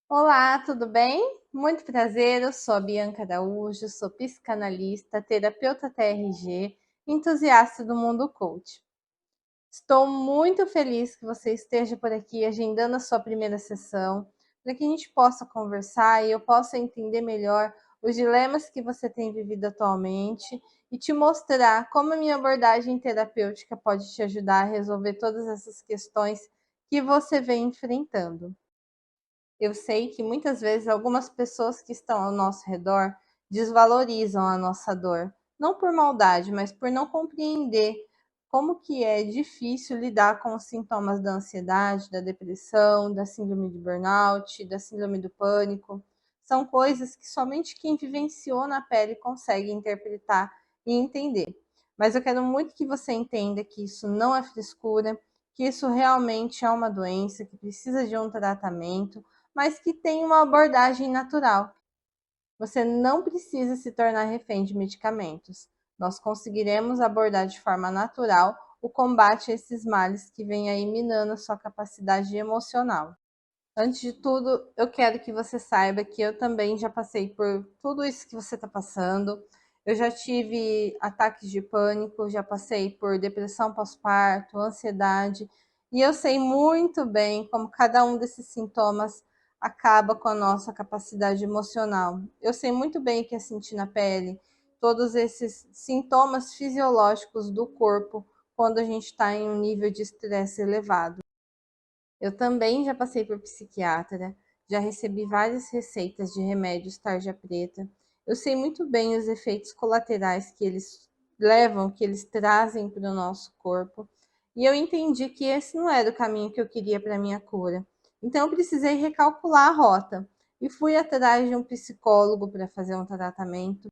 Olá, tudo bem? Muito prazer, eu sou a Bianca Araújo, sou psicanalista, terapeuta TRG, entusiasta do mundo coach. Estou muito feliz que você esteja por aqui agendando a sua primeira sessão, para que a gente possa conversar e eu possa entender melhor os dilemas que você tem vivido atualmente e te mostrar como a minha abordagem terapêutica pode te ajudar a resolver todas essas questões que você vem enfrentando. Eu sei que muitas vezes algumas pessoas que estão ao nosso redor desvalorizam a nossa dor, não por maldade, mas por não compreender como que é difícil lidar com os sintomas da ansiedade, da depressão, da síndrome de burnout, da síndrome do pânico. São coisas que somente quem vivenciou na pele consegue interpretar e entender. Mas eu quero muito que você entenda que isso não é frescura, que isso realmente é uma doença que precisa de um tratamento, mas que tem uma abordagem natural. Você não precisa se tornar refém de medicamentos. Nós conseguiremos abordar de forma natural o combate a esses males que vêm aí minando a sua capacidade emocional. Antes de tudo, eu quero que você saiba que eu também já passei por tudo isso que você está passando. Eu já tive ataques de pânico, já passei por depressão pós-parto, ansiedade, e eu sei muito bem como cada um desses sintomas acaba com a nossa capacidade emocional. Eu sei muito bem o que é sentir na pele todos esses sintomas fisiológicos do corpo quando a gente está em um nível de estresse elevado. Eu também já passei por psiquiatra, já recebi várias receitas de remédios tarja preta. Eu sei muito bem os efeitos colaterais que eles levam, que eles trazem para o nosso corpo. E eu entendi que esse não era o caminho que eu queria para minha cura. Então eu precisei recalcular a rota e fui atrás de um psicólogo para fazer um tratamento.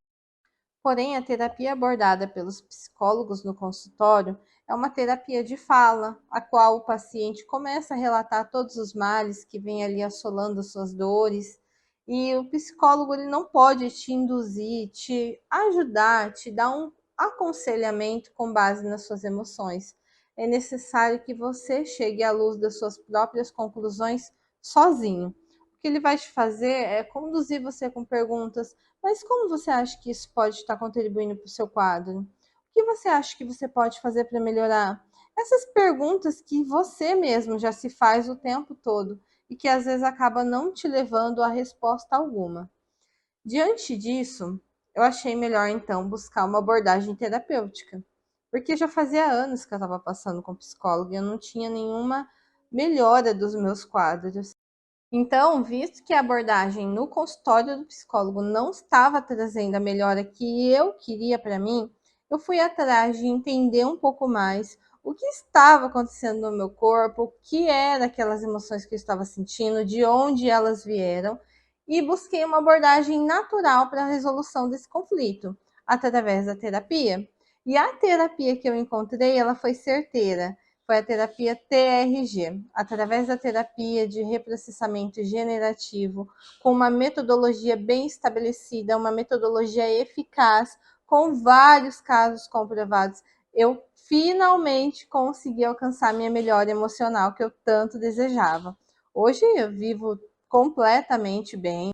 Porém, a terapia abordada pelos psicólogos no consultório é uma terapia de fala, a qual o paciente começa a relatar todos os males que vêm ali assolando as suas dores, e o psicólogo ele não pode te induzir, te ajudar, te dar um aconselhamento com base nas suas emoções. É necessário que você chegue à luz das suas próprias conclusões sozinho. O que ele vai te fazer é conduzir você com perguntas: mas como você acha que isso pode estar contribuindo para o seu quadro? O que você acha que você pode fazer para melhorar? Essas perguntas que você mesmo já se faz o tempo todo e que às vezes acaba não te levando a resposta alguma. Diante disso, eu achei melhor então buscar uma abordagem terapêutica, porque já fazia anos que eu estava passando com psicólogo e eu não tinha nenhuma melhora dos meus quadros. Então, visto que a abordagem no consultório do psicólogo não estava trazendo a melhora que eu queria para mim, eu fui atrás de entender um pouco mais o que estava acontecendo no meu corpo, o que eram aquelas emoções que eu estava sentindo, de onde elas vieram, e busquei uma abordagem natural para a resolução desse conflito, através da terapia. E a terapia que eu encontrei, ela foi certeira, foi a terapia TRG, através da terapia de reprocessamento generativo, com uma metodologia bem estabelecida, uma metodologia eficaz, com vários casos comprovados. Eu finalmente consegui alcançar minha melhora emocional que eu tanto desejava. Hoje eu vivo completamente bem.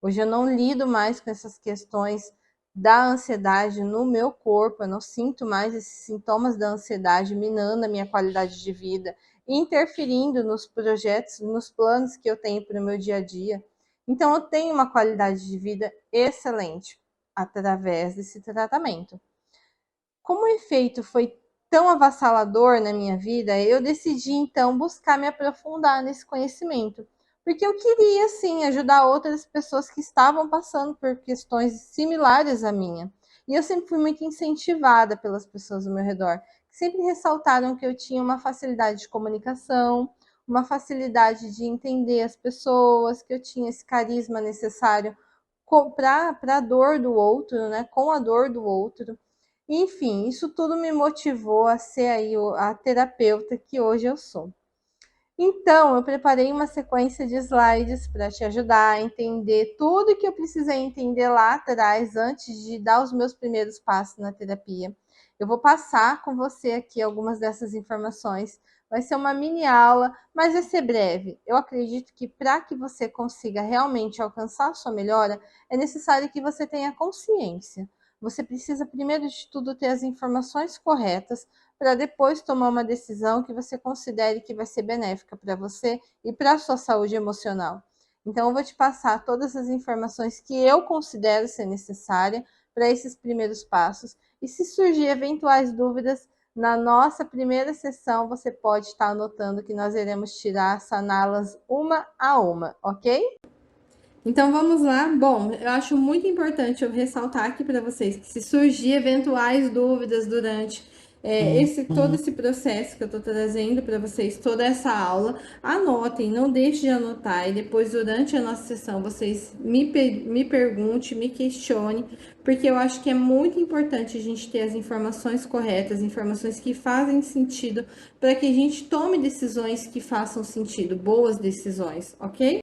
Hoje eu não lido mais com essas questões da ansiedade no meu corpo, eu não sinto mais esses sintomas da ansiedade minando a minha qualidade de vida, interferindo nos projetos, nos planos que eu tenho para o meu dia a dia. Então eu tenho uma qualidade de vida excelente através desse tratamento. Como o efeito foi tão avassalador na minha vida, eu decidi então buscar me aprofundar nesse conhecimento, porque eu queria sim ajudar outras pessoas que estavam passando por questões similares à minha. E eu sempre fui muito incentivada pelas pessoas ao meu redor, que sempre ressaltaram que eu tinha uma facilidade de comunicação, uma facilidade de entender as pessoas, que eu tinha esse carisma necessário para a dor do outro, né? Com a dor do outro. Enfim, isso tudo me motivou a ser aí a terapeuta que hoje eu sou. Então, eu preparei uma sequência de slides para te ajudar a entender tudo que eu precisei entender lá atrás, antes de dar os meus primeiros passos na terapia. Eu vou passar com você aqui algumas dessas informações vai ser uma mini aula, mas vai ser breve. Eu acredito que para que você consiga realmente alcançar a sua melhora, é necessário que você tenha consciência. Você precisa, primeiro de tudo, ter as informações corretas para depois tomar uma decisão que você considere que vai ser benéfica para você e para a sua saúde emocional. Então, eu vou te passar todas as informações que eu considero ser necessária para esses primeiros passos. E se surgir eventuais dúvidas, na nossa primeira sessão, você pode estar anotando que nós iremos tirar, saná-las uma a uma, ok? Então vamos lá. Bom, eu acho muito importante eu ressaltar aqui para vocês que se surgir eventuais dúvidas durante todo esse processo que eu estou trazendo para vocês, toda essa aula, anotem, não deixe de anotar e depois durante a nossa sessão vocês me perguntem, me questionem, porque eu acho que é muito importante a gente ter as informações corretas, informações que fazem sentido para que a gente tome decisões que façam sentido, boas decisões, ok?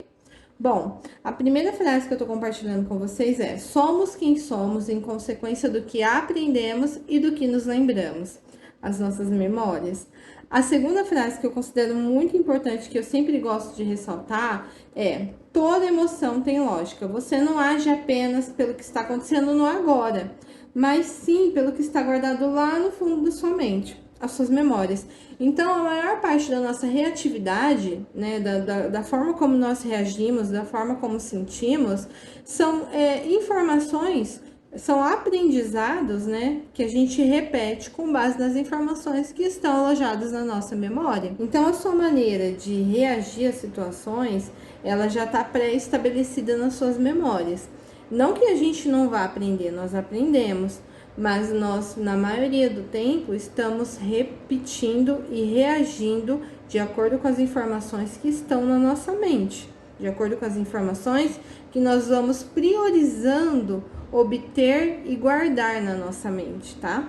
Bom, a primeira frase que eu tô compartilhando com vocês é: somos quem somos em consequência do que aprendemos e do que nos lembramos, as nossas memórias. A segunda frase que eu considero muito importante, que eu sempre gosto de ressaltar, é: toda emoção tem lógica. Você não age apenas pelo que está acontecendo no agora, mas sim pelo que está guardado lá no fundo da sua mente, as suas memórias. Então, a maior parte da nossa reatividade, né, da forma como nós reagimos, da forma como sentimos, são informações, são aprendizados, né, que a gente repete com base nas informações que estão alojadas na nossa memória. Então, a sua maneira de reagir a situações, ela já está pré-estabelecida nas suas memórias. Não que a gente não vá aprender, nós aprendemos, mas nós, na maioria do tempo, estamos repetindo e reagindo de acordo com as informações que estão na nossa mente, de acordo com as informações que nós vamos priorizando obter e guardar na nossa mente, tá?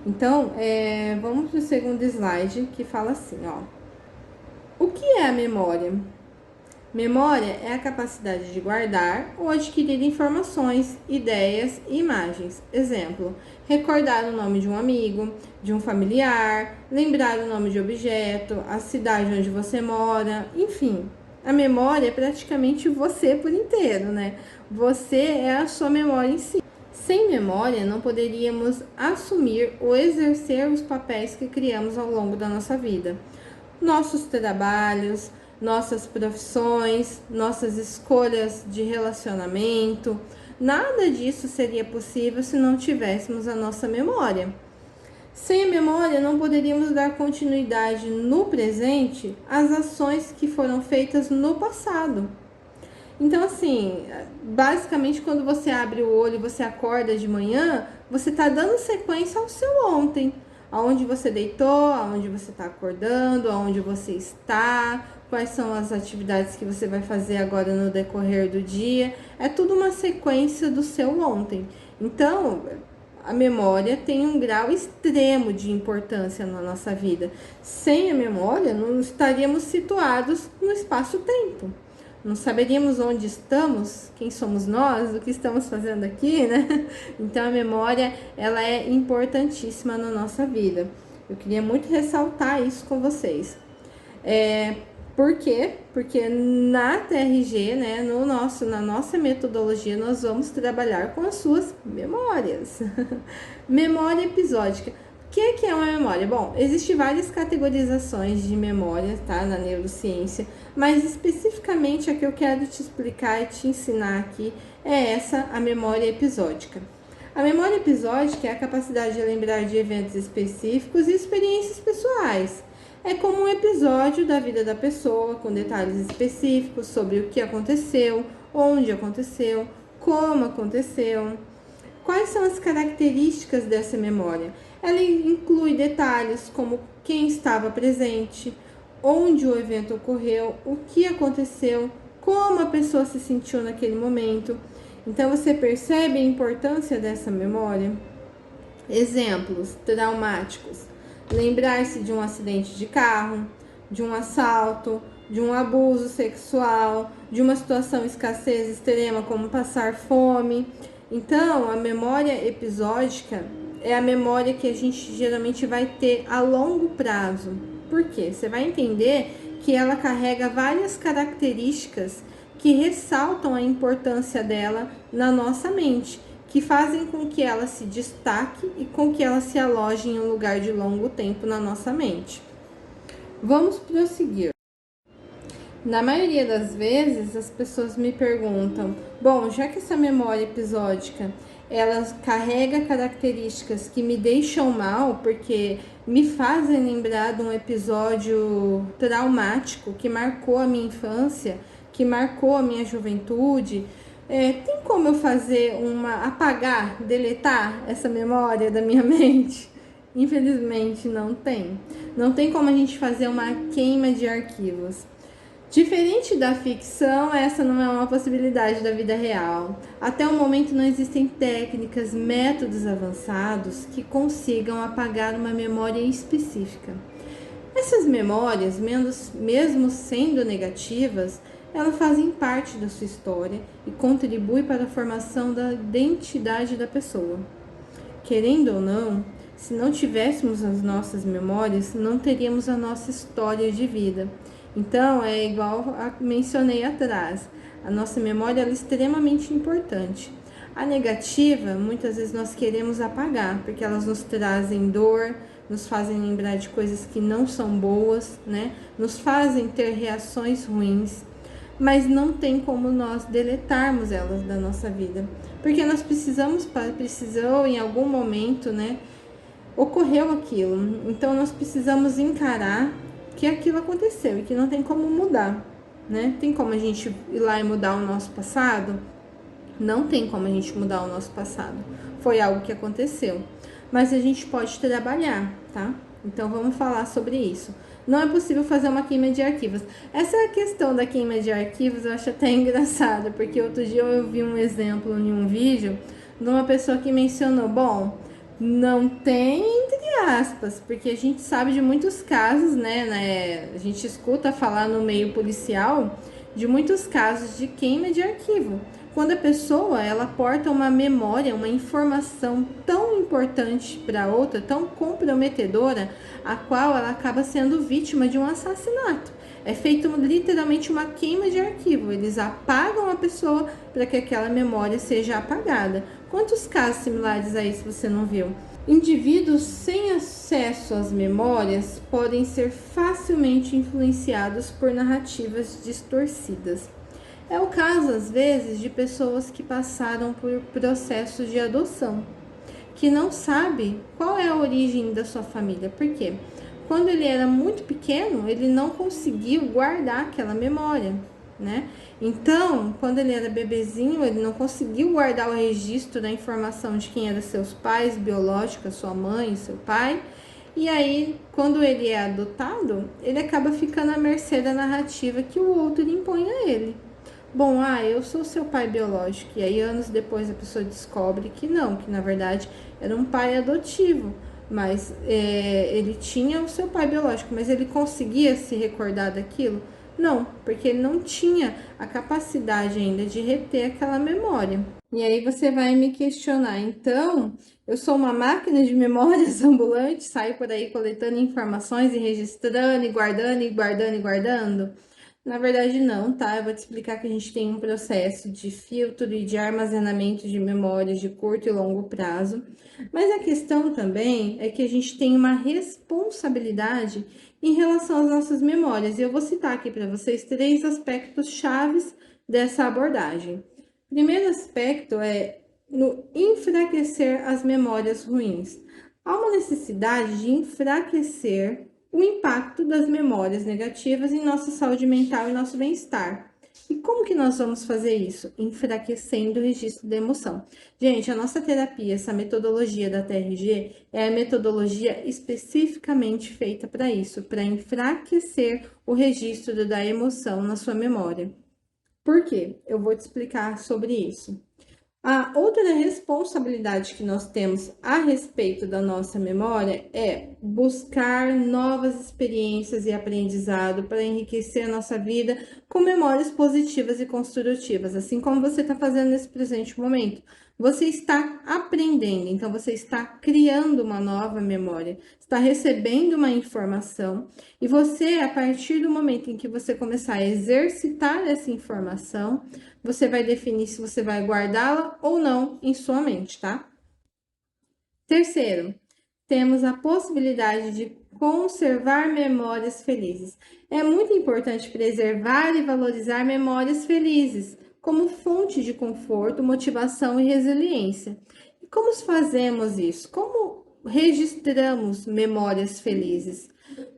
Então, vamos para o segundo slide, que fala assim, ó. O que é a memória? Memória é a capacidade de guardar ou adquirir informações, ideias e imagens. Exemplo: recordar o nome de um amigo, de um familiar, lembrar o nome de objeto, a cidade onde você mora, enfim. A memória é praticamente você por inteiro, né? Você é a sua memória em si. Sem memória, não poderíamos assumir ou exercer os papéis que criamos ao longo da nossa vida. Nossos trabalhos, nossas profissões, nossas escolhas de relacionamento, nada disso seria possível se não tivéssemos a nossa memória. Sem a memória, não poderíamos dar continuidade no presente às ações que foram feitas no passado. Então, assim, basicamente, quando você abre o olho e você acorda de manhã, você está dando sequência ao seu ontem. Aonde você deitou, aonde você está acordando, aonde você está, quais são as atividades que você vai fazer agora no decorrer do dia. É tudo uma sequência do seu ontem. Então, a memória tem um grau extremo de importância na nossa vida. Sem a memória, não estaríamos situados no espaço-tempo. Não saberíamos onde estamos, quem somos nós, o que estamos fazendo aqui, né? Então a memória, ela é importantíssima na nossa vida. Eu queria muito ressaltar isso com vocês. Por quê? Porque na TRG, né, na nossa metodologia, nós vamos trabalhar com as suas memórias. Memória episódica. O que é uma memória? Bom, existem várias categorizações de memória, tá, na neurociência, mas especificamente a que eu quero te explicar e te ensinar aqui é essa, a memória episódica. A memória episódica é a capacidade de lembrar de eventos específicos e experiências pessoais. É como um episódio da vida da pessoa, com detalhes específicos sobre o que aconteceu, onde aconteceu, como aconteceu. Quais são as características dessa memória? Ela inclui detalhes como quem estava presente, onde o evento ocorreu, o que aconteceu, como a pessoa se sentiu naquele momento. Então você percebe a importância dessa memória? Exemplos traumáticos: lembrar-se de um acidente de carro, de um assalto, de um abuso sexual, de uma situação de escassez extrema como passar fome. Então, a memória episódica é a memória que a gente geralmente vai ter a longo prazo. Por quê? Você vai entender que ela carrega várias características que ressaltam a importância dela na nossa mente, que fazem com que ela se destaque e com que ela se aloje em um lugar de longo tempo na nossa mente. Vamos prosseguir. Na maioria das vezes, as pessoas me perguntam: bom, já que essa memória episódica ela carrega características que me deixam mal, porque me fazem lembrar de um episódio traumático que marcou a minha infância, que marcou a minha juventude, tem como eu fazer apagar, deletar essa memória da minha mente? Infelizmente não tem. Não tem como a gente fazer uma queima de arquivos. Diferente da ficção, essa não é uma possibilidade da vida real. Até o momento não existem técnicas, métodos avançados que consigam apagar uma memória específica. Essas memórias, mesmo sendo negativas, elas fazem parte da sua história e contribuem para a formação da identidade da pessoa. Querendo ou não, se não tivéssemos as nossas memórias, não teríamos a nossa história de vida. Então, é igual mencionei atrás, a nossa memória é extremamente importante. A negativa, muitas vezes nós queremos apagar, porque elas nos trazem dor, nos fazem lembrar de coisas que não são boas, né? Nos fazem ter reações ruins, mas não tem como nós deletarmos elas da nossa vida, porque nós precisou em algum momento, né? Ocorreu aquilo, então nós precisamos encarar que aquilo aconteceu e que não tem como mudar, né? Tem como a gente ir lá e mudar o nosso passado? Não tem como a gente mudar o nosso passado. Foi algo que aconteceu, mas a gente pode trabalhar, tá? Então vamos falar sobre isso. Não é possível fazer uma queima de arquivos. Essa questão da queima de arquivos eu acho até engraçada, porque outro dia eu vi um exemplo em um vídeo de uma pessoa que mencionou, bom, não tem entre aspas, porque a gente sabe de muitos casos, né? A gente escuta falar no meio policial de muitos casos de queima de arquivo. Quando a pessoa ela porta uma memória, uma informação tão importante para outra, tão comprometedora, a qual ela acaba sendo vítima de um assassinato. É feito literalmente uma queima de arquivo. Eles apagam a pessoa para que aquela memória seja apagada. Quantos casos similares a isso você não viu? Indivíduos sem acesso às memórias podem ser facilmente influenciados por narrativas distorcidas. É o caso, às vezes, de pessoas que passaram por processos de adoção, que não sabe qual é a origem da sua família. Por quê? Quando ele era muito pequeno, ele não conseguiu guardar aquela memória, né? Então, quando ele era bebezinho, ele não conseguiu guardar o registro da informação de quem eram seus pais biológicos, sua mãe, seu pai. E aí, quando ele é adotado, ele acaba ficando à mercê da narrativa que o outro impõe a ele. Bom, eu sou seu pai biológico. E aí, anos depois, a pessoa descobre que não, que na verdade era um pai adotivo. Mas ele tinha o seu pai biológico, mas ele conseguia se recordar daquilo? Não, porque ele não tinha a capacidade ainda de reter aquela memória. E aí você vai me questionar, então, eu sou uma máquina de memórias ambulante, saio por aí coletando informações e registrando, e guardando, e guardando, e guardando? Na verdade, não, tá? Eu vou te explicar que a gente tem um processo de filtro e de armazenamento de memórias de curto e longo prazo. Mas a questão também é que a gente tem uma responsabilidade em relação às nossas memórias. E eu vou citar aqui para vocês 3 aspectos chaves dessa abordagem. O primeiro aspecto é no enfraquecer as memórias ruins. Há uma necessidade de enfraquecer o impacto das memórias negativas em nossa saúde mental e nosso bem-estar. E como que nós vamos fazer isso? Enfraquecendo o registro da emoção. Gente, a nossa terapia, essa metodologia da TRG, é a metodologia especificamente feita para isso, para enfraquecer o registro da emoção na sua memória. Por quê? Eu vou te explicar sobre isso. A outra responsabilidade que nós temos a respeito da nossa memória é buscar novas experiências e aprendizado para enriquecer a nossa vida com memórias positivas e construtivas, assim como você está fazendo nesse presente momento. Você está aprendendo, então você está criando uma nova memória, está recebendo uma informação e você, a partir do momento em que você começar a exercitar essa informação, você vai definir se você vai guardá-la ou não em sua mente, tá? Terceiro, temos a possibilidade de conservar memórias felizes. É muito importante preservar e valorizar memórias felizes, como fonte de conforto, motivação e resiliência. E como fazemos isso? Como registramos memórias felizes?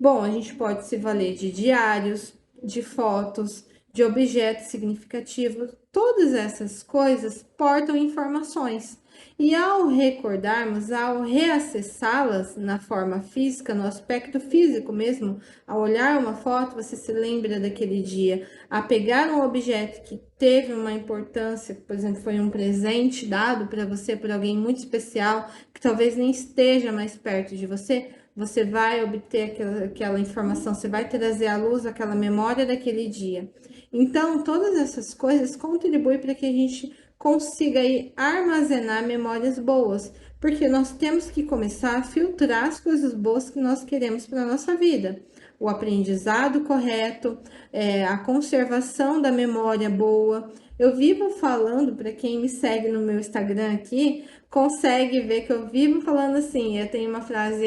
Bom, a gente pode se valer de diários, de fotos, de objetos significativos. Todas essas coisas portam informações. E ao recordarmos, ao reacessá-las na forma física, no aspecto físico mesmo, ao olhar uma foto, você se lembra daquele dia. A pegar um objeto que teve uma importância, por exemplo, foi um presente dado para você por alguém muito especial, que talvez nem esteja mais perto de você, você vai obter aquela informação, você vai trazer à luz aquela memória daquele dia. Então, todas essas coisas contribuem para que a gente consiga aí armazenar memórias boas, porque nós temos que começar a filtrar as coisas boas que nós queremos para a nossa vida. O aprendizado correto, a conservação da memória boa. Eu vivo falando, para quem me segue no meu Instagram aqui, consegue ver que eu vivo falando assim, eu tenho uma frase,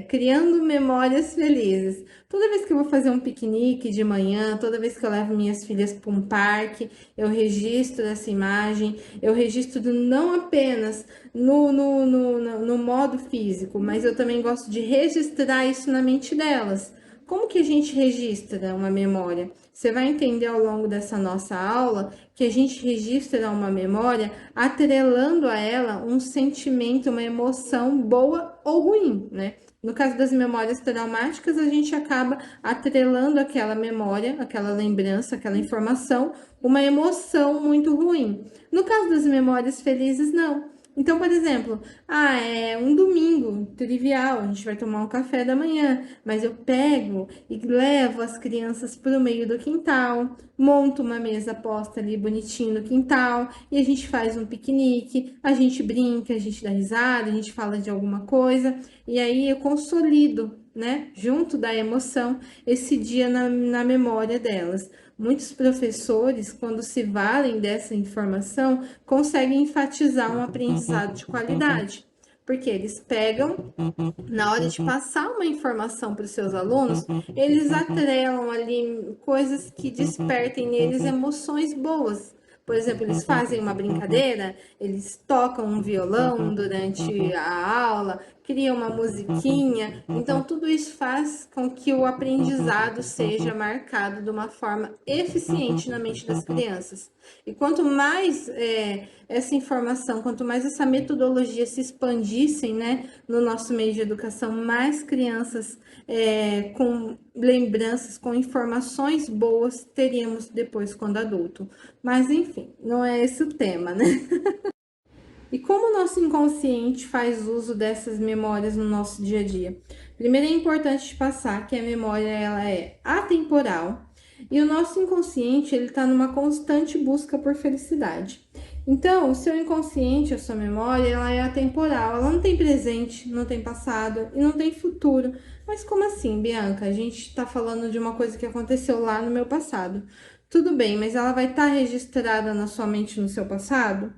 criando memórias felizes. Toda vez que eu vou fazer um piquenique de manhã, toda vez que eu levo minhas filhas para um parque, eu registro essa imagem, eu registro não apenas no modo físico, mas eu também gosto de registrar isso na mente delas. Como que a gente registra uma memória? Você vai entender ao longo dessa nossa aula que a gente registra uma memória atrelando a ela um sentimento, uma emoção boa ou ruim, né? No caso das memórias traumáticas, a gente acaba atrelando aquela memória, aquela lembrança, aquela informação, uma emoção muito ruim. No caso das memórias felizes, não. Então, por exemplo, é um domingo trivial, a gente vai tomar um café da manhã, mas eu pego e levo as crianças para o meio do quintal, monto uma mesa posta ali bonitinho no quintal e a gente faz um piquenique, a gente brinca, a gente dá risada, a gente fala de alguma coisa e aí eu consolido, né, junto da emoção, esse dia na memória delas. Muitos professores, quando se valem dessa informação, conseguem enfatizar um aprendizado de qualidade, porque eles pegam, na hora de passar uma informação para os seus alunos, eles atrelam ali coisas que despertem neles emoções boas. Por exemplo, eles fazem uma brincadeira, eles tocam um violão durante a aula, criam uma musiquinha. Então, tudo isso faz com que o aprendizado seja marcado de uma forma eficiente na mente das crianças. E quanto mais essa informação, quanto mais essa metodologia se expandissem, né, no nosso meio de educação, mais crianças com lembranças, com informações boas teríamos depois quando adulto. Mas enfim, não é esse o tema, né? E como o nosso inconsciente faz uso dessas memórias no nosso dia a dia? Primeiro é importante passar que a memória ela é atemporal e o nosso inconsciente ele está numa constante busca por felicidade. Então, o seu inconsciente, a sua memória, ela é atemporal, ela não tem presente, não tem passado e não tem futuro. Mas como assim, Bianca? A gente está falando de uma coisa que aconteceu lá no meu passado. Tudo bem, mas ela vai estar registrada na sua mente no seu passado?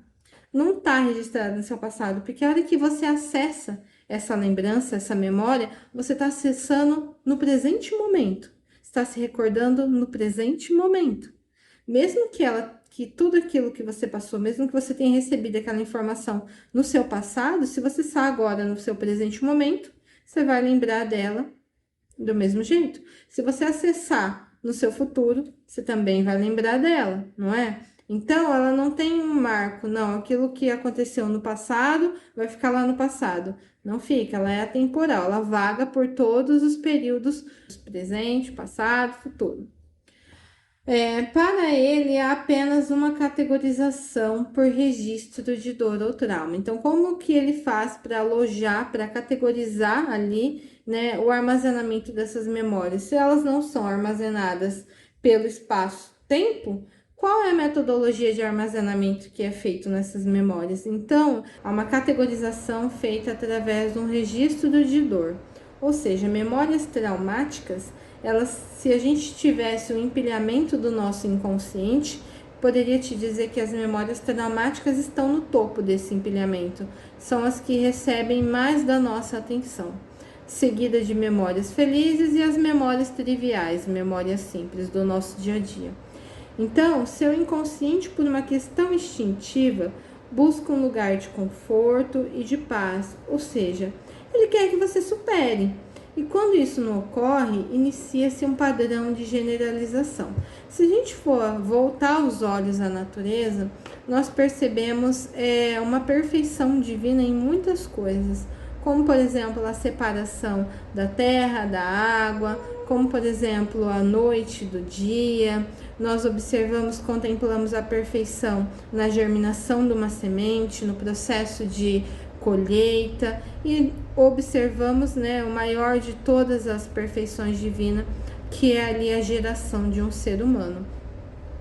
Não está registrado no seu passado, porque a hora que você acessa essa lembrança, essa memória, você está acessando no presente momento, está se recordando no presente momento. Mesmo que tudo aquilo que você passou, mesmo que você tenha recebido aquela informação no seu passado, se você está agora no seu presente momento, você vai lembrar dela do mesmo jeito. Se você acessar no seu futuro, você também vai lembrar dela, não é? Então, ela não tem um marco, não. Aquilo que aconteceu no passado vai ficar lá no passado. Não fica, ela é atemporal, ela vaga por todos os períodos presente, passado, futuro. Para ele, é apenas uma categorização por registro de dor ou trauma. Então, como que ele faz para alojar, para categorizar ali, né, o armazenamento dessas memórias? Se elas não são armazenadas pelo espaço-tempo, qual é a metodologia de armazenamento que é feito nessas memórias? Então, há uma categorização feita através de um registro de dor. Ou seja, memórias traumáticas, elas, se a gente tivesse o empilhamento do nosso inconsciente, poderia te dizer que as memórias traumáticas estão no topo desse empilhamento. São as que recebem mais da nossa atenção, seguida de memórias felizes e as memórias triviais, memórias simples do nosso dia a dia. Então, seu inconsciente, por uma questão instintiva, busca um lugar de conforto e de paz, ou seja, ele quer que você supere. E quando isso não ocorre, inicia-se um padrão de generalização. Se a gente for voltar os olhos à natureza, nós percebemos uma perfeição divina em muitas coisas, como por exemplo a separação da terra, da água, como por exemplo a noite do dia. Nós observamos, contemplamos a perfeição na germinação de uma semente, no processo de colheita, e observamos, né, o maior de todas as perfeições divinas, que é ali a geração de um ser humano.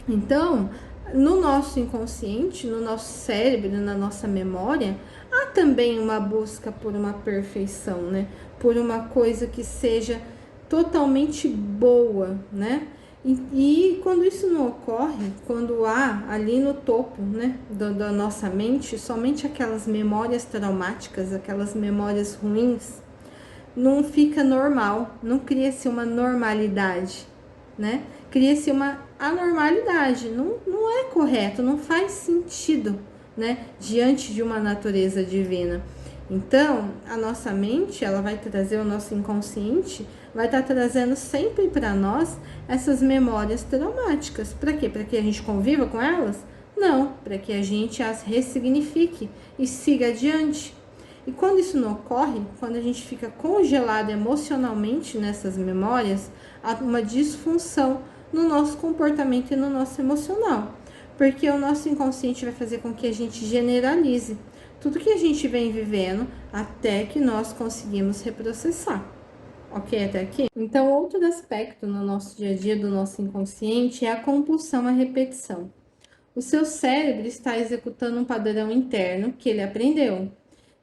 Então, no nosso inconsciente, no nosso cérebro, na nossa memória, há também uma busca por uma perfeição, né? Por uma coisa que seja totalmente boa, né? E quando isso não ocorre, quando há ali no topo, né, da nossa mente, somente aquelas memórias traumáticas, aquelas memórias ruins, não fica normal, não cria-se uma normalidade, né? Cria-se uma anormalidade, não é correto, não faz sentido, né? Diante de uma natureza divina. Então, a nossa mente, ela vai trazer o nosso inconsciente, vai estar trazendo sempre para nós essas memórias traumáticas. Para quê? Para que a gente conviva com elas? Não, para que a gente as ressignifique e siga adiante. E quando isso não ocorre, quando a gente fica congelado emocionalmente nessas memórias, há uma disfunção no nosso comportamento e no nosso emocional. Porque o nosso inconsciente vai fazer com que a gente generalize tudo que a gente vem vivendo até que nós conseguimos reprocessar. Ok até aqui? Então, outro aspecto no nosso dia a dia do nosso inconsciente é a compulsão à repetição. O seu cérebro está executando um padrão interno que ele aprendeu.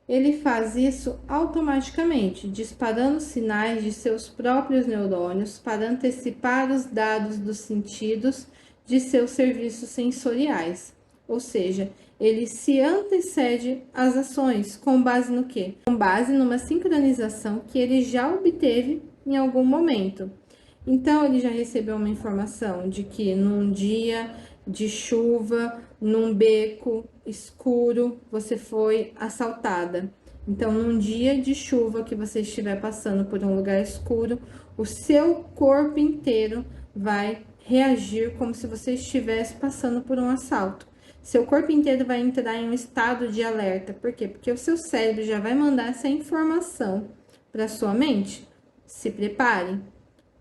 Ele faz isso automaticamente, disparando sinais de seus próprios neurônios para antecipar os dados dos sentidos de seus serviços sensoriais. Ou seja, ele se antecede às ações com base no quê? Com base numa sincronização que ele já obteve em algum momento. Então, ele já recebeu uma informação de que num dia de chuva, num beco escuro, você foi assaltada. Então, num dia de chuva que você estiver passando por um lugar escuro, o seu corpo inteiro vai reagir como se você estivesse passando por um assalto. Seu corpo inteiro vai entrar em um estado de alerta. Por quê? Porque o seu cérebro já vai mandar essa informação para sua mente. Se prepare,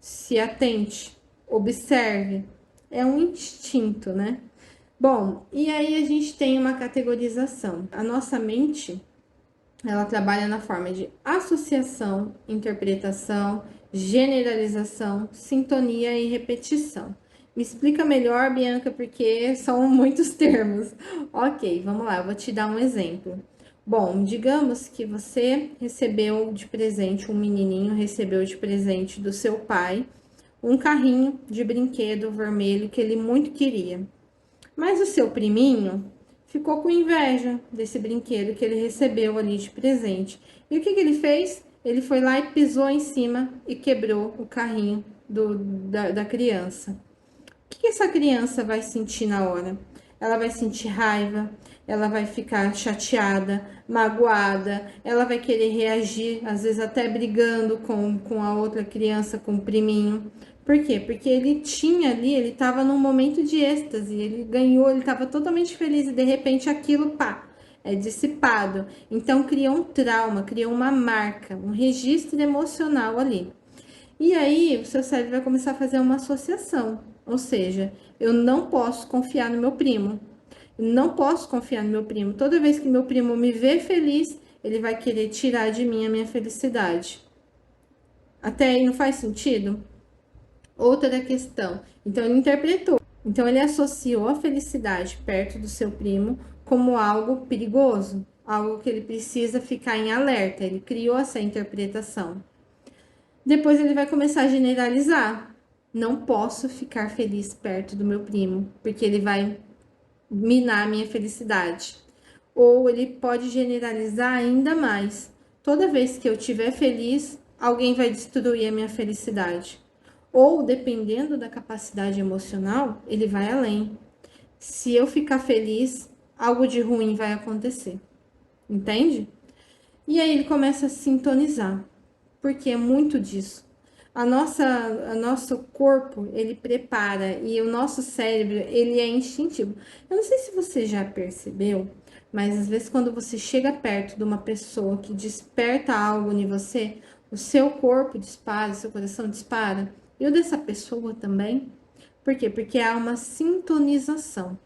se atente, observe. É um instinto, né? Bom, e aí a gente tem uma categorização. A nossa mente, ela trabalha na forma de associação, interpretação, generalização, sintonia e repetição. Me explica melhor, Bianca, porque são muitos termos. Ok, vamos lá, eu vou te dar um exemplo. Bom, digamos que você recebeu de presente, um menininho recebeu de presente do seu pai um carrinho de brinquedo vermelho que ele muito queria. Mas o seu priminho ficou com inveja desse brinquedo que ele recebeu ali de presente. E o que ele fez? Ele foi lá e pisou em cima e quebrou o carrinho da criança. O que essa criança vai sentir na hora? Ela vai sentir raiva, ela vai ficar chateada, magoada, ela vai querer reagir, às vezes até brigando com a outra criança, com o priminho. Por quê? Porque ele tinha ali, ele estava num momento de êxtase, ele ganhou, ele estava totalmente feliz e de repente aquilo, pá, é dissipado. Então cria um trauma, cria uma marca, um registro emocional ali. E aí o seu cérebro vai começar a fazer uma associação. Ou seja, eu não posso confiar no meu primo. Não posso confiar no meu primo. Toda vez que meu primo me vê feliz, ele vai querer tirar de mim a minha felicidade. Até aí não faz sentido? Outra questão. Então, ele interpretou. Então, ele associou a felicidade perto do seu primo como algo perigoso, algo que ele precisa ficar em alerta. Ele criou essa interpretação. Depois, ele vai começar a generalizar. Não posso ficar feliz perto do meu primo, porque ele vai minar a minha felicidade. Ou ele pode generalizar ainda mais. Toda vez que eu estiver feliz, alguém vai destruir a minha felicidade. Ou, dependendo da capacidade emocional, ele vai além. Se eu ficar feliz, algo de ruim vai acontecer. Entende? E aí ele começa a sintonizar, porque é muito disso. A nosso corpo, ele prepara e o nosso cérebro, ele é instintivo. Eu não sei se você já percebeu, mas às vezes quando você chega perto de uma pessoa que desperta algo em você, o seu corpo dispara, o seu coração dispara, e o dessa pessoa também. Por quê? Porque há uma sintonização.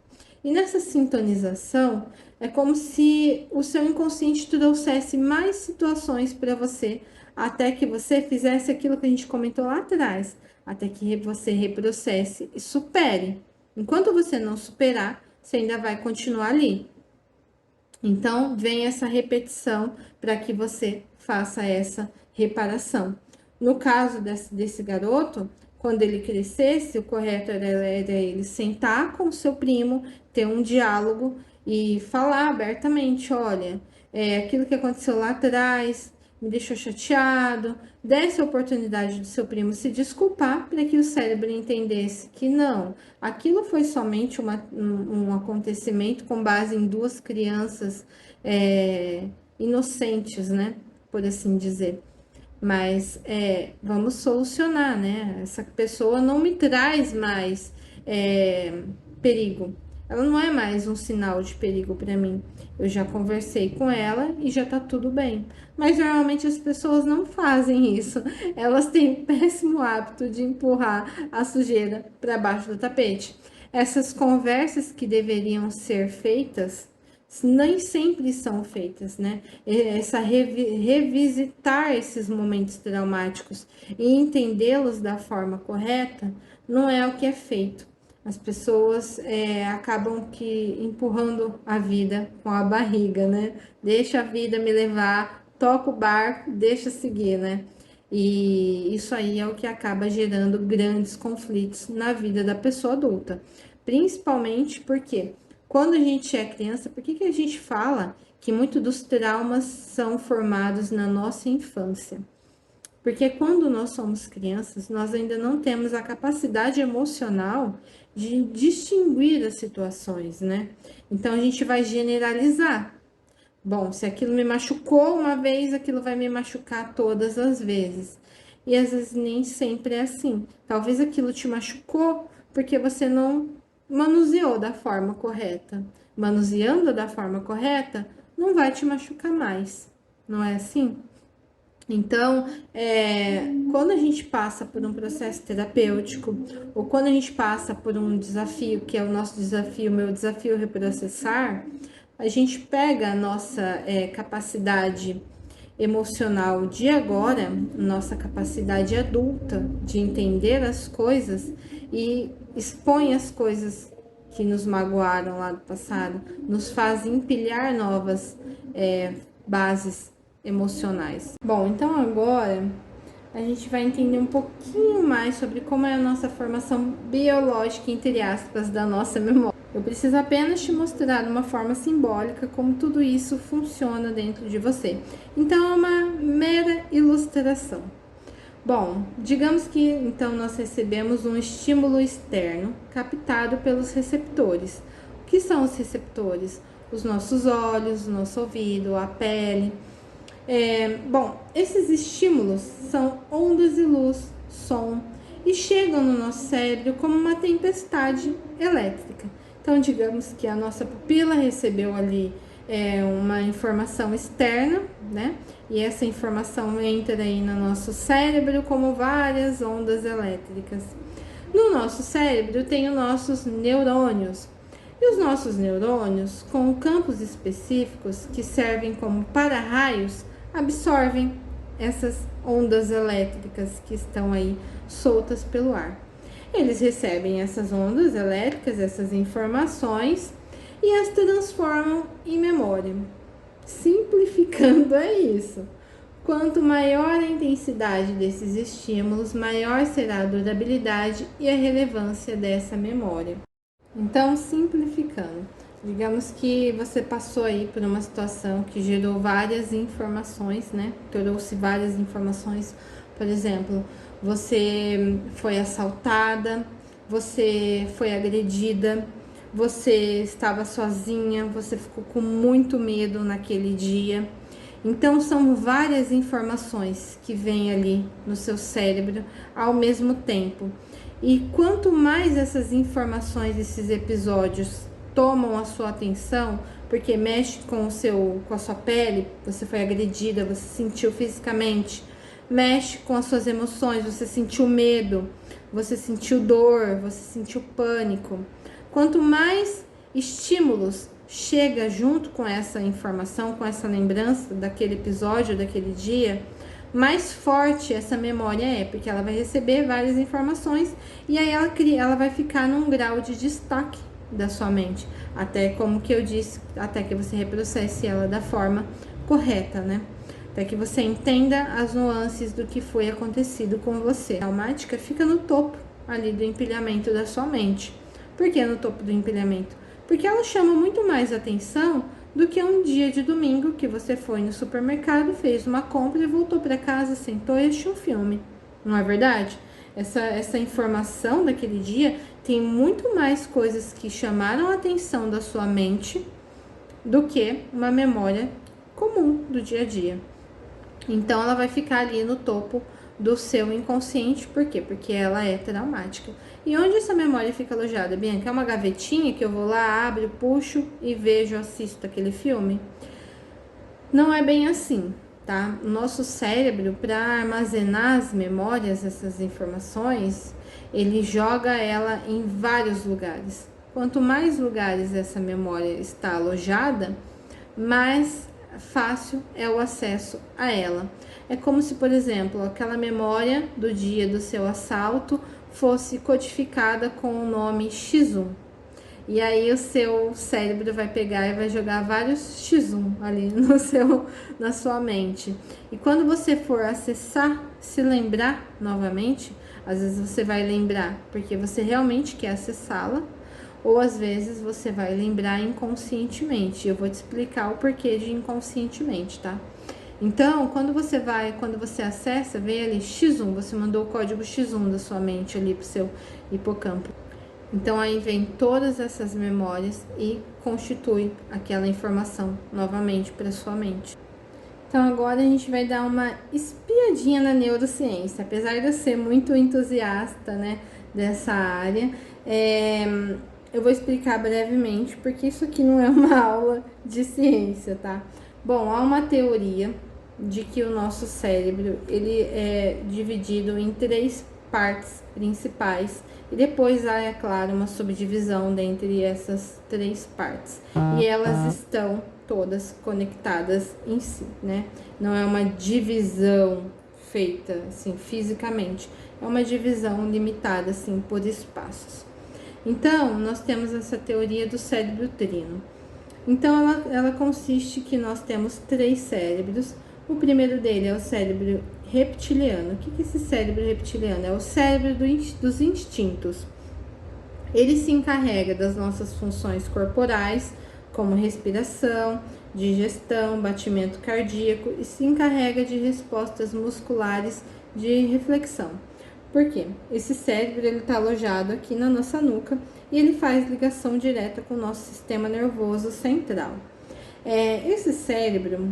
E nessa sintonização, é como se o seu inconsciente trouxesse mais situações para você, até que você fizesse aquilo que a gente comentou lá atrás, até que você reprocesse e supere. Enquanto você não superar, você ainda vai continuar ali. Então, vem essa repetição para que você faça essa reparação. No caso desse garoto, quando ele crescesse, o correto era ele sentar com o seu primo, ter um diálogo e falar abertamente: olha, aquilo que aconteceu lá atrás me deixou chateado. Desse a oportunidade do seu primo se desculpar para que o cérebro entendesse que não, aquilo foi somente um acontecimento com base em duas crianças inocentes, né? Por assim dizer. Mas vamos solucionar, né? Essa pessoa não me traz mais perigo. Ela não é mais um sinal de perigo para mim. Eu já conversei com ela e já tá tudo bem. Mas normalmente as pessoas não fazem isso. Elas têm o péssimo hábito de empurrar a sujeira para baixo do tapete. Essas conversas que deveriam ser feitas nem sempre são feitas, né? Essa revisitar esses momentos traumáticos e entendê-los da forma correta não é o que é feito. As pessoas acabam que empurrando a vida com a barriga, né? Deixa a vida me levar, toca o barco, deixa seguir, né? E isso aí é o que acaba gerando grandes conflitos na vida da pessoa adulta. Principalmente porque quando a gente é criança, por que a gente fala que muitos dos traumas são formados na nossa infância? Porque quando nós somos crianças, nós ainda não temos a capacidade emocional de distinguir as situações, né? Então a gente vai generalizar. Bom, se aquilo me machucou uma vez, aquilo vai me machucar todas as vezes. E às vezes nem sempre é assim. Talvez aquilo te machucou porque você não manuseou da forma correta. Manuseando da forma correta, não vai te machucar mais. Não é assim? Então, quando a gente passa por um processo terapêutico, ou quando a gente passa por um desafio, que é o nosso desafio, meu desafio reprocessar, a gente pega a nossa capacidade emocional de agora, nossa capacidade adulta de entender as coisas e expõe as coisas que nos magoaram lá do passado, nos faz empilhar novas bases emocionais. Bom, então agora a gente vai entender um pouquinho mais sobre como é a nossa formação biológica, entre aspas, da nossa memória. Eu preciso apenas te mostrar de uma forma simbólica como tudo isso funciona dentro de você. Então é uma mera ilustração. Bom, digamos que então nós recebemos um estímulo externo captado pelos receptores. O que são os receptores? Os nossos olhos, o nosso ouvido, a pele. Bom, esses estímulos são ondas de luz, som, e chegam no nosso cérebro como uma tempestade elétrica. Então, digamos que a nossa pupila recebeu ali uma informação externa, né? E essa informação entra aí no nosso cérebro como várias ondas elétricas. No nosso cérebro tem os nossos neurônios. E os nossos neurônios, com campos específicos que servem como para-raios, absorvem essas ondas elétricas que estão aí soltas pelo ar. Eles recebem essas ondas elétricas, essas informações, e as transformam em memória. Simplificando, é isso. Quanto maior a intensidade desses estímulos, maior será a durabilidade e a relevância dessa memória. Então, simplificando, digamos que você passou aí por uma situação que gerou várias informações, né? Trouxe várias informações. Por exemplo, você foi assaltada, você foi agredida, você estava sozinha, você ficou com muito medo naquele dia. Então, são várias informações que vêm ali no seu cérebro ao mesmo tempo. E quanto mais essas informações, esses episódios tomam a sua atenção, porque mexe com a sua pele, você foi agredida, você sentiu fisicamente, mexe com as suas emoções, você sentiu medo, você sentiu dor, você sentiu pânico. Quanto mais estímulos chega junto com essa informação, com essa lembrança daquele episódio, daquele dia, mais forte essa memória é, porque ela vai receber várias informações e aí ela vai ficar num grau de destaque da sua mente, até como que eu disse, até que você reprocesse ela da forma correta, né? Até que você entenda as nuances do que foi acontecido com você. A traumática fica no topo ali do empilhamento da sua mente. Por que no topo do empilhamento? Porque ela chama muito mais atenção do que um dia de domingo que você foi no supermercado, fez uma compra e voltou para casa, sentou e assistiu um filme. Não é verdade? Essa informação daquele dia tem muito mais coisas que chamaram a atenção da sua mente do que uma memória comum do dia a dia. Então, ela vai ficar ali no topo do seu inconsciente. Por quê? Porque ela é traumática. E onde essa memória fica alojada, Bianca? É uma gavetinha que eu vou lá, abro, puxo e vejo, assisto aquele filme? Não é bem assim, tá? O nosso cérebro, para armazenar as memórias, essas informações, ele joga ela em vários lugares. Quanto mais lugares essa memória está alojada, mais fácil é o acesso a ela. É como se, por exemplo, aquela memória do dia do seu assalto fosse codificada com o nome X1. E aí o seu cérebro vai pegar e vai jogar vários X1 ali na sua mente. E quando você for acessar, se lembrar novamente, às vezes você vai lembrar porque você realmente quer acessá-la, ou às vezes você vai lembrar inconscientemente. Eu vou te explicar o porquê de inconscientemente, tá? Então, quando você acessa, vem ali X1, você mandou o código X1 da sua mente ali pro seu hipocampo. Então, aí vem todas essas memórias e constitui aquela informação novamente para sua mente. Então, agora a gente vai dar uma espiadinha na neurociência. Apesar de eu ser muito entusiasta, né, dessa área, eu vou explicar brevemente, porque isso aqui não é uma aula de ciência, tá? Bom, há uma teoria de que o nosso cérebro, ele é dividido em 3 partes principais, e depois há, é claro, uma subdivisão dentre essas 3 partes. E elas estão todas conectadas em si, né? Não é uma divisão feita, assim, fisicamente. É uma divisão limitada, assim, por espaços. Então, nós temos essa teoria do cérebro trino. Então, ela consiste que nós temos 3 cérebros. O primeiro dele é o cérebro reptiliano. O que é esse cérebro reptiliano? É o cérebro dos instintos. Ele se encarrega das nossas funções corporais, como respiração, digestão, batimento cardíaco, e se encarrega de respostas musculares de reflexão. Por quê? Esse cérebro está alojado aqui na nossa nuca e ele faz ligação direta com o nosso sistema nervoso central. Esse cérebro,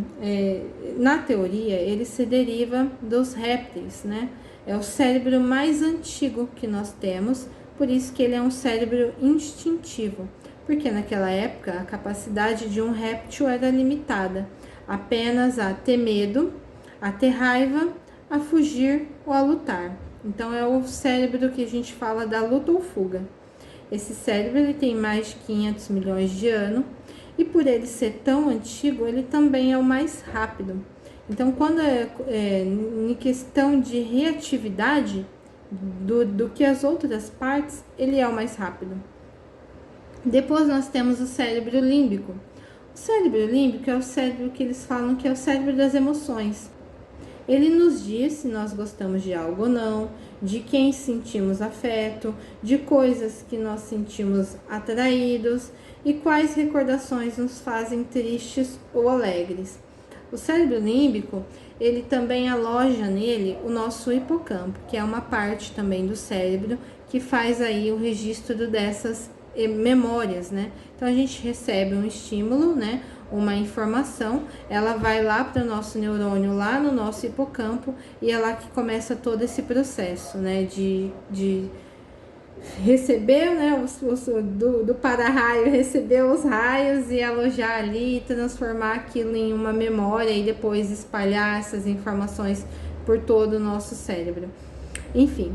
na teoria, ele se deriva dos répteis, né? É o cérebro mais antigo que nós temos, por isso que ele é um cérebro instintivo, porque naquela época a capacidade de um réptil era limitada apenas a ter medo, a ter raiva, a fugir ou a lutar. Então é o cérebro que a gente fala da luta ou fuga. Esse cérebro ele tem mais de 500 milhões de anos e por ele ser tão antigo, ele também é o mais rápido. Então, quando em questão de reatividade do que as outras partes, ele é o mais rápido. Depois nós temos o cérebro límbico. O cérebro límbico é o cérebro que eles falam que é o cérebro das emoções. Ele nos diz se nós gostamos de algo ou não, de quem sentimos afeto, de coisas que nós sentimos atraídos e quais recordações nos fazem tristes ou alegres. O cérebro límbico, ele também aloja nele o nosso hipocampo, que é uma parte também do cérebro que faz aí o registro dessas memórias, né? Então a gente recebe um estímulo, né? Uma informação, ela vai lá para o nosso neurônio, lá no nosso hipocampo, e é lá que começa todo esse processo, né? De receber, né? Do para-raio, receber os raios e alojar ali, transformar aquilo em uma memória e depois espalhar essas informações por todo o nosso cérebro. Enfim.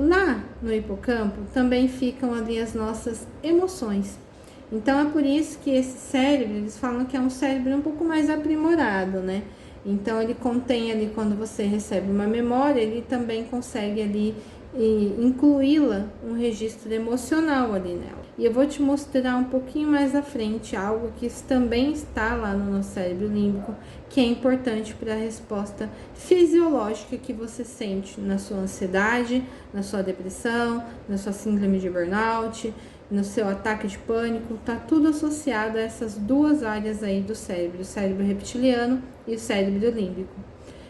Lá no hipocampo também ficam ali as nossas emoções. Então é por isso que esse cérebro, eles falam que é um cérebro um pouco mais aprimorado, né? Então ele contém ali, quando você recebe uma memória, ele também consegue ali incluí-la um registro emocional ali nela. E eu vou te mostrar um pouquinho mais à frente algo que também está lá no nosso cérebro límbico, que é importante para a resposta fisiológica que você sente na sua ansiedade, na sua depressão, na sua síndrome de burnout, no seu ataque de pânico. Tá tudo associado a essas duas áreas aí do cérebro, o cérebro reptiliano e o cérebro límbico.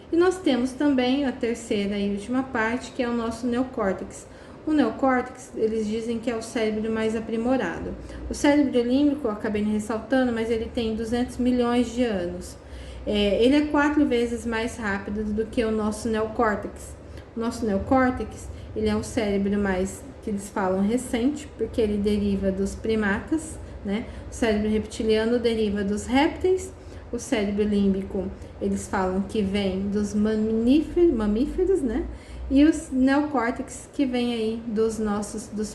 E nós temos também a terceira e última parte, que é o nosso neocórtex. O neocórtex, eles dizem que é o cérebro mais aprimorado. O cérebro límbico, eu acabei ressaltando, mas ele tem 200 milhões de anos. Ele é 4 vezes mais rápido do que o nosso neocórtex. O nosso neocórtex, ele é um cérebro mais, que eles falam, recente, porque ele deriva dos primatas, né? O cérebro reptiliano deriva dos répteis. O cérebro límbico, eles falam que vem dos mamíferos, né? E os neocórtex que vem aí dos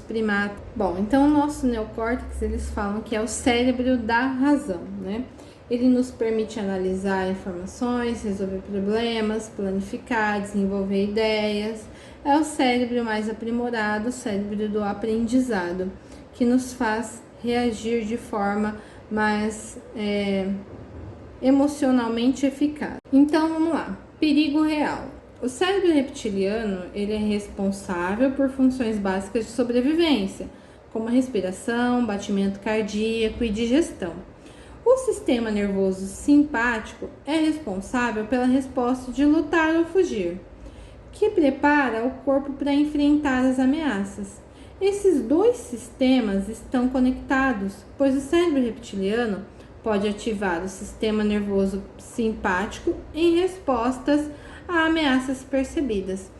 primatas. Bom, então o nosso neocórtex, eles falam que é o cérebro da razão, né? Ele nos permite analisar informações, resolver problemas, planificar, desenvolver ideias. É o cérebro mais aprimorado, o cérebro do aprendizado, que nos faz reagir de forma mais emocionalmente eficaz. Então vamos lá, perigo real. O cérebro reptiliano, ele é responsável por funções básicas de sobrevivência, como respiração, batimento cardíaco e digestão. O sistema nervoso simpático é responsável pela resposta de lutar ou fugir, que prepara o corpo para enfrentar as ameaças. Esses dois sistemas estão conectados, pois o cérebro reptiliano pode ativar o sistema nervoso simpático em respostas a ameaças percebidas.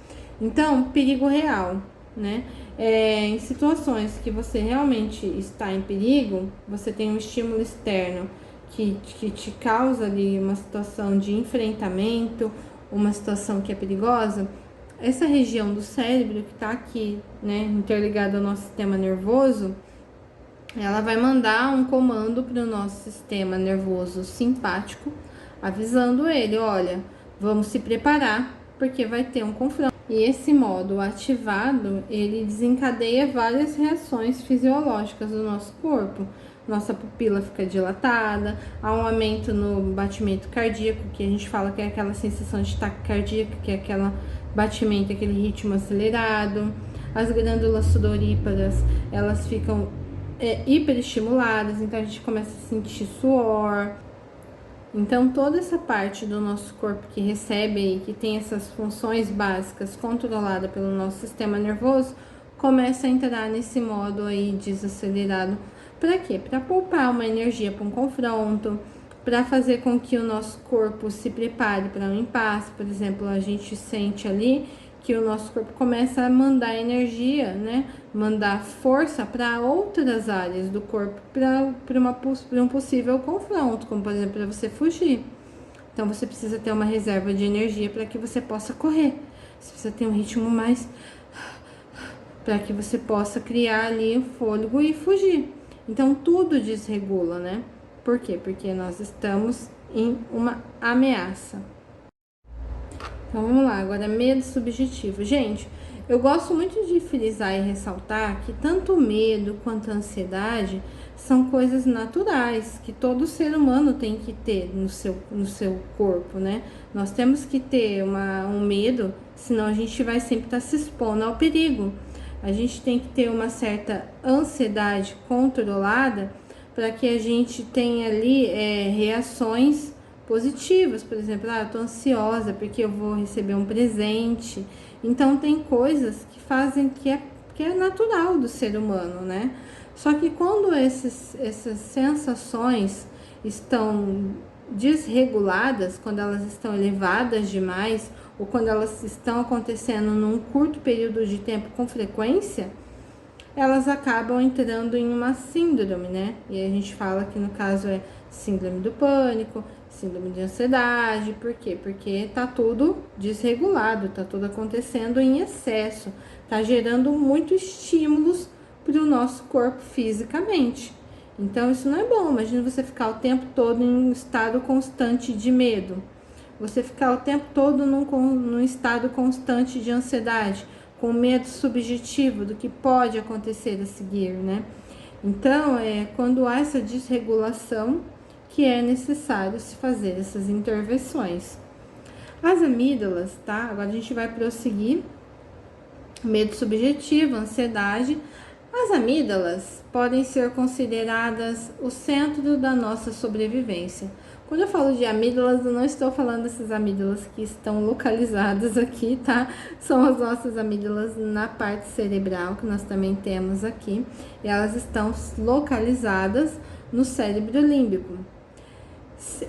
Então, perigo real, né? Em situações que você realmente está em perigo, você tem um estímulo externo que te causa ali uma situação de enfrentamento, uma situação que é perigosa. Essa região do cérebro que está aqui, né, interligada ao nosso sistema nervoso, ela vai mandar um comando para o nosso sistema nervoso simpático, avisando ele, olha, vamos se preparar, porque vai ter um confronto. E esse modo ativado, ele desencadeia várias reações fisiológicas do nosso corpo. Nossa pupila fica dilatada, há um aumento no batimento cardíaco, que a gente fala que é aquela sensação de taquicardia, que é aquele batimento, aquele ritmo acelerado. As glândulas sudoríparas, elas ficam hiperestimuladas, então a gente começa a sentir suor. Então toda essa parte do nosso corpo que recebe e que tem essas funções básicas controlada pelo nosso sistema nervoso, começa a entrar nesse modo aí desacelerado. Para quê? Para poupar uma energia para um confronto, para fazer com que o nosso corpo se prepare para um impasse. Por exemplo, a gente sente ali que o nosso corpo começa a mandar energia, né? Mandar força para outras áreas do corpo para um possível confronto, como por exemplo, para você fugir. Então você precisa ter uma reserva de energia para que você possa correr. você precisa ter um ritmo mais para que você possa criar ali o fôlego e fugir. Então tudo desregula, né? Por quê? Porque nós estamos em uma ameaça. Então vamos lá, agora medo subjetivo. Gente, eu gosto muito de frisar e ressaltar que tanto o medo quanto a ansiedade são coisas naturais, que todo ser humano tem que ter no seu corpo, né? Nós temos que ter um medo, senão a gente vai sempre estar se expondo ao perigo. A gente tem que ter uma certa ansiedade controlada para que a gente tenha ali reações positivas, por exemplo, eu tô ansiosa porque eu vou receber um presente. Então tem coisas que fazem que é natural do ser humano, né? Só que quando essas sensações estão desreguladas, quando elas estão elevadas demais, ou quando elas estão acontecendo num curto período de tempo com frequência, elas acabam entrando em uma síndrome, né? E a gente fala que no caso é síndrome do pânico, síndrome de ansiedade. Por quê? Porque tá tudo desregulado, tá tudo acontecendo em excesso, tá gerando muito estímulos para o nosso corpo fisicamente. Então isso não é bom. Imagina você ficar o tempo todo em um estado constante de medo, você ficar o tempo todo num estado constante de ansiedade, com medo subjetivo do que pode acontecer a seguir, né? Então, quando há essa desregulação que é necessário se fazer essas intervenções. As amígdalas, tá? Agora a gente vai prosseguir. Medo subjetivo, ansiedade. As amígdalas podem ser consideradas o centro da nossa sobrevivência. Quando eu falo de amígdalas, eu não estou falando dessas amígdalas que estão localizadas aqui, tá? São as nossas amígdalas na parte cerebral, que nós também temos aqui. E elas estão localizadas no cérebro límbico.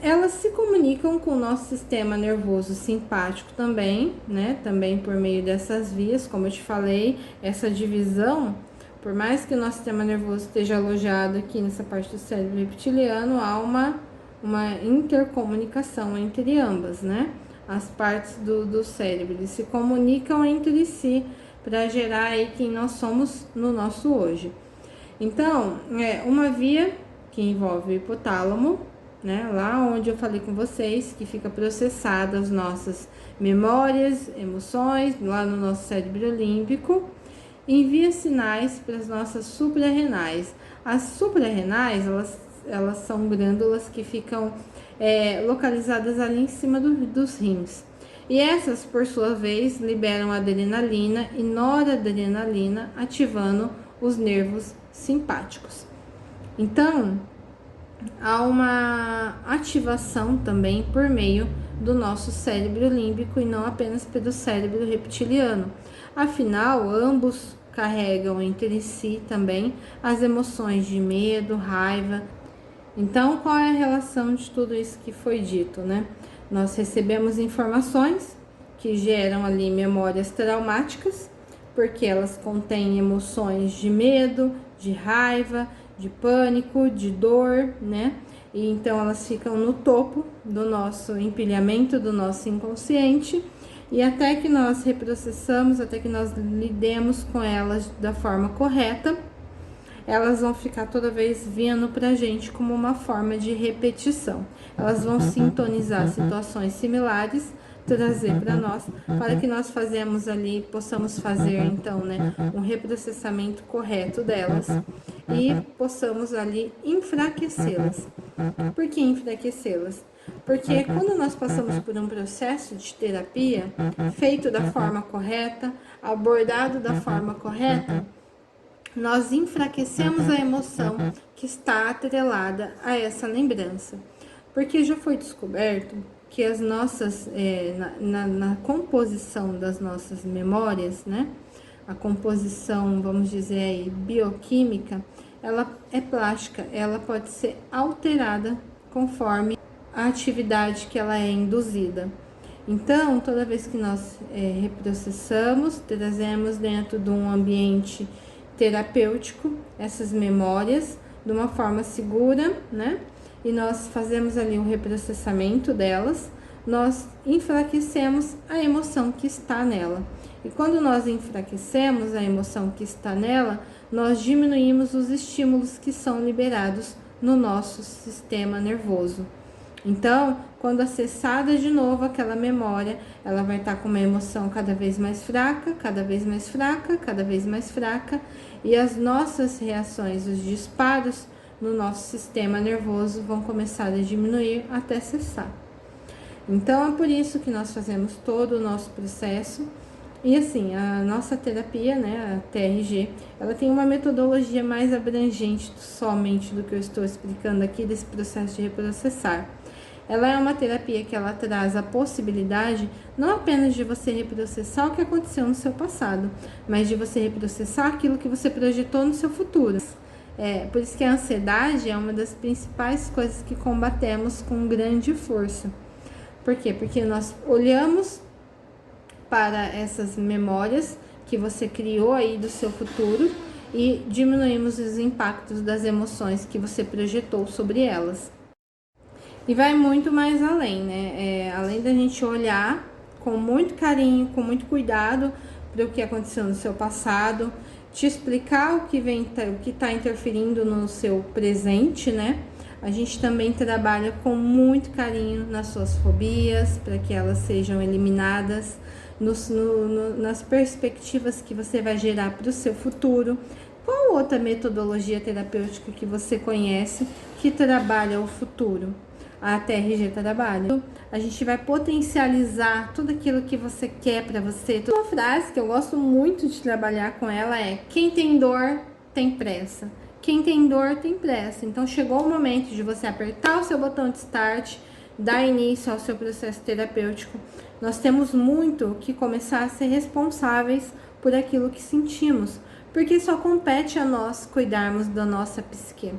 Elas se comunicam com o nosso sistema nervoso simpático também, né? Também por meio dessas vias, como eu te falei, essa divisão, por mais que o nosso sistema nervoso esteja alojado aqui nessa parte do cérebro reptiliano, há uma intercomunicação entre ambas, né? As partes do cérebro, eles se comunicam entre si para gerar aí quem nós somos no nosso hoje. Então, uma via que envolve o hipotálamo, né? Lá onde eu falei com vocês, que fica processada as nossas memórias, emoções, lá no nosso cérebro límbico, envia sinais para as nossas suprarrenais. As suprarrenais, elas são glândulas que ficam localizadas ali em cima dos rins. E essas, por sua vez, liberam adrenalina e noradrenalina, ativando os nervos simpáticos. Então, há uma ativação também por meio do nosso cérebro límbico e não apenas pelo cérebro reptiliano. Afinal, ambos carregam entre si também as emoções de medo, raiva. Então, qual é a relação de tudo isso que foi dito, né? Nós recebemos informações que geram ali memórias traumáticas, porque elas contêm emoções de medo, de raiva, de pânico, de dor, né? E então elas ficam no topo do nosso empilhamento, do nosso inconsciente, e até que nós reprocessamos, até que nós lidemos com elas da forma correta, elas vão ficar toda vez vindo pra gente como uma forma de repetição. Elas vão sintonizar situações similares, trazer para nós, para que nós possamos fazer então, né, um reprocessamento correto delas e possamos ali enfraquecê-las. Por que enfraquecê-las? Porque quando nós passamos por um processo de terapia feito da forma correta, abordado da forma correta, nós enfraquecemos a emoção que está atrelada a essa lembrança. Porque já foi descoberto que as nossas, na composição das nossas memórias, né? A composição, vamos dizer aí, bioquímica, ela é plástica, ela pode ser alterada conforme a atividade que ela é induzida. Então, toda vez que nós reprocessamos, trazemos dentro de um ambiente terapêutico essas memórias de uma forma segura, né? E nós fazemos ali um reprocessamento delas. nós enfraquecemos a emoção que está nela. E quando nós enfraquecemos a emoção que está nela, nós diminuímos os estímulos que são liberados no nosso sistema nervoso. Então, quando acessada de novo aquela memória, ela vai estar com uma emoção cada vez mais fraca, cada vez mais fraca, cada vez mais fraca, e as nossas reações, os disparos no nosso sistema nervoso vão começar a diminuir até cessar. Então, é por isso que nós fazemos todo o nosso processo. E assim, a nossa terapia, né, a TRG, ela tem uma metodologia mais abrangente somente do que eu estou explicando aqui desse processo de reprocessar. Ela é uma terapia que ela traz a possibilidade não apenas de você reprocessar o que aconteceu no seu passado, mas de você reprocessar aquilo que você projetou no seu futuro. Por isso que a ansiedade é uma das principais coisas que combatemos com grande força. Por quê? Porque nós olhamos para essas memórias que você criou aí do seu futuro e diminuímos os impactos das emoções que você projetou sobre elas. E vai muito mais além, né? Além da gente olhar com muito carinho, com muito cuidado para o que aconteceu no seu passado, te explicar o que está interferindo no seu presente, né? A gente também trabalha com muito carinho nas suas fobias, para que elas sejam eliminadas, nas perspectivas que você vai gerar para o seu futuro. Qual outra metodologia terapêutica que você conhece que trabalha o futuro? A TRG trabalha. A gente vai potencializar tudo aquilo que você quer para você. Uma frase que eu gosto muito de trabalhar com ela é: quem tem dor tem pressa. Quem tem dor tem pressa. Então chegou o momento de você apertar o seu botão de start, dar início ao seu processo terapêutico. Nós temos muito que começar a ser responsáveis por aquilo que sentimos, porque só compete a nós cuidarmos da nossa psique.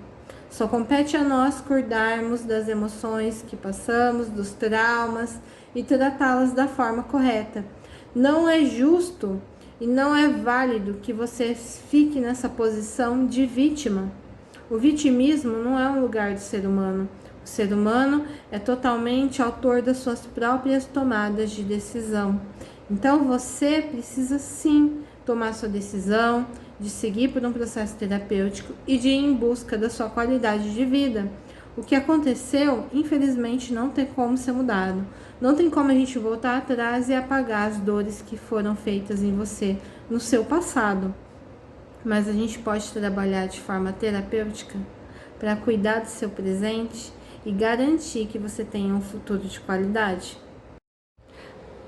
Só compete a nós cuidarmos das emoções que passamos, dos traumas e tratá-las da forma correta. Não é justo e não é válido que você fique nessa posição de vítima. O vitimismo não é um lugar do ser humano. O ser humano é totalmente autor das suas próprias tomadas de decisão. Então você precisa sim tomar sua decisão de seguir por um processo terapêutico e de ir em busca da sua qualidade de vida. O que aconteceu, infelizmente, não tem como ser mudado. Não tem como a gente voltar atrás e apagar as dores que foram feitas em você no seu passado. Mas a gente pode trabalhar de forma terapêutica para cuidar do seu presente e garantir que você tenha um futuro de qualidade.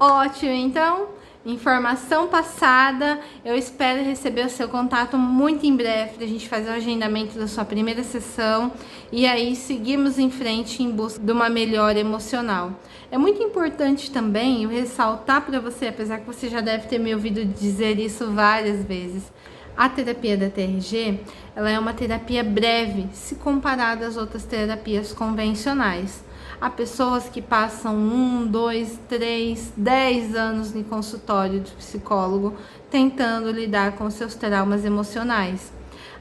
Ótimo, então, informação passada. Eu espero receber o seu contato muito em breve para a gente fazer o agendamento da sua primeira sessão e aí seguirmos em frente em busca de uma melhora emocional. É muito importante também eu ressaltar para você, apesar que você já deve ter me ouvido dizer isso várias vezes, a terapia da TRG, ela é uma terapia breve se comparada às outras terapias convencionais. Há pessoas que passam 1, 2, 3, 10 anos em consultório de psicólogo tentando lidar com seus traumas emocionais.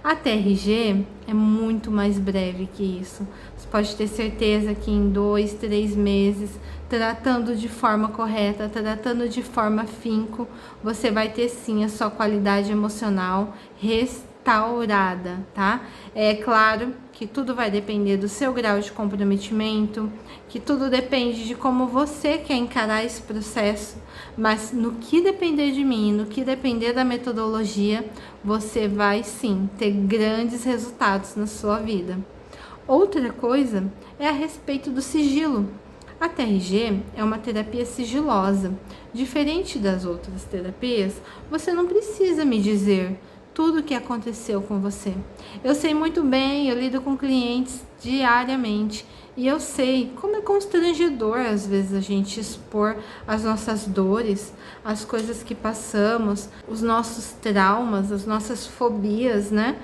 A TRG é muito mais breve que isso. Você pode ter certeza que em 2, 3 meses, tratando de forma correta, tratando de forma afinco, você vai ter sim a sua qualidade emocional restaurada, tá? É claro que tudo vai depender do seu grau de comprometimento, que tudo depende de como você quer encarar esse processo, mas no que depender de mim, no que depender da metodologia, você vai sim ter grandes resultados na sua vida. Outra coisa é a respeito do sigilo. A TRG é uma terapia sigilosa. Diferente das outras terapias, você não precisa me dizer tudo o que aconteceu com você. Eu sei muito bem, eu lido com clientes diariamente e eu sei como é constrangedor às vezes a gente expor as nossas dores, as coisas que passamos, os nossos traumas, as nossas fobias, né?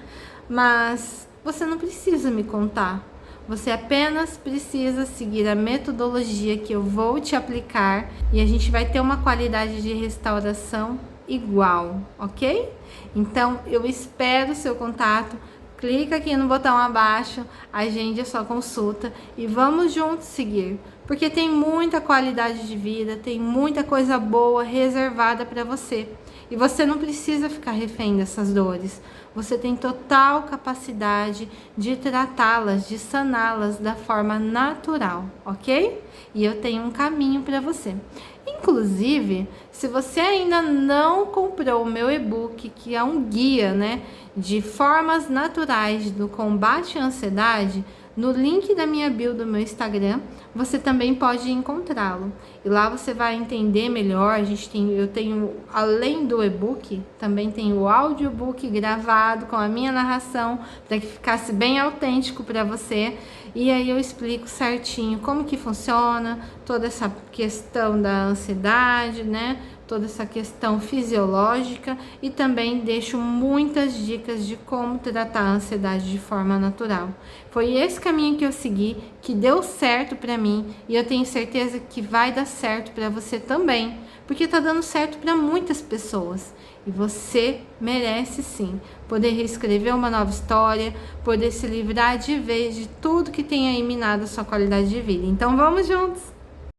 Mas você não precisa me contar. Você apenas precisa seguir a metodologia que eu vou te aplicar e a gente vai ter uma qualidade de restauração igual, ok? Então, eu espero o seu contato. clica aqui no botão abaixo, agende a sua consulta e vamos juntos seguir, porque tem muita qualidade de vida, tem muita coisa boa reservada para você. E você não precisa ficar refém dessas dores. Você tem total capacidade de tratá-las, de saná-las da forma natural, ok? E eu tenho um caminho para você. Inclusive, se você ainda não comprou o meu e-book, que é um guia, né, de formas naturais do combate à ansiedade, no link da minha bio do meu Instagram, você também pode encontrá-lo. E lá você vai entender melhor. Eu tenho, além do e-book, também tenho o audiobook gravado com a minha narração, para que ficasse bem autêntico para você. E aí eu explico certinho como que funciona toda essa questão da ansiedade, né? Toda essa questão fisiológica, e também deixo muitas dicas de como tratar a ansiedade de forma natural. Foi esse caminho que eu segui, que deu certo para mim, e eu tenho certeza que vai dar certo para você também, porque tá dando certo para muitas pessoas. E você merece sim poder reescrever uma nova história, poder se livrar de vez de tudo que tem aí minado a sua qualidade de vida. Então vamos juntos!